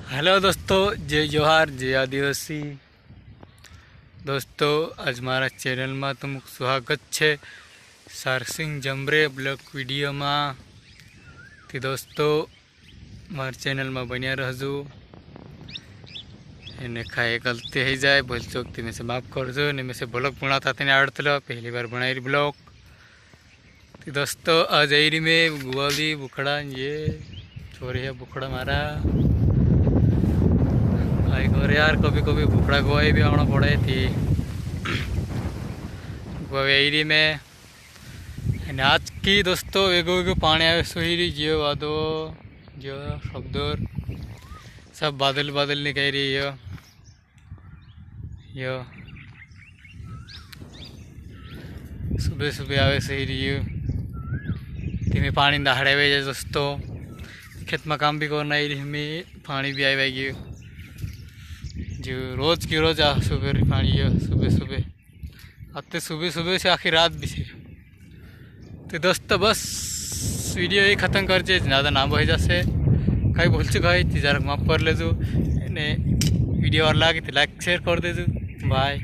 Hello दोस्तों, जय जोहार, जय आदिवासी। दोस्तों, आज मारा चैनल में तुम स्वागत है सारसिंग जमरे ब्लॉग वीडियो में। तो दोस्तों, मार चैनल में बनिया रहजो। एने खाए गलती हो जाए भूल चूक में से माफ करजो। ने में से ब्लॉग बनाता तेने आड़तलो पहली बार बनाई ब्लॉग। तो दोस्तों, आज आई में गुआली बुखड़ा ये छोरी है बुखड़ा मारा और यार कभी कभी बुखड़ा गुआई भी आना पड़े थी गुआई में। आज की दोस्तों वेगो वेगो पानी आवे सोही जियो वादो जो शब्दोर सब बादल बादल निकल रही है। यो सुबह सुबह आवे सही रही धीमे पानी दहाड़े हुए जाए दोस्तों। खेत में काम भी करना है, पानी भी आए गई जो रोज की रोज आ सुबह पानी है सुबह सुबह आते सुबह सुबह से आखिर रात भी से। तो दोस्तों बस वीडियो ही ख़त्म कर जे, ज़्यादा ना बह जासे कहीं भूल चुका है जरा माफ कर ले जो। वीडियो और लागे तो लाइक शेयर कर दे जो। बाय।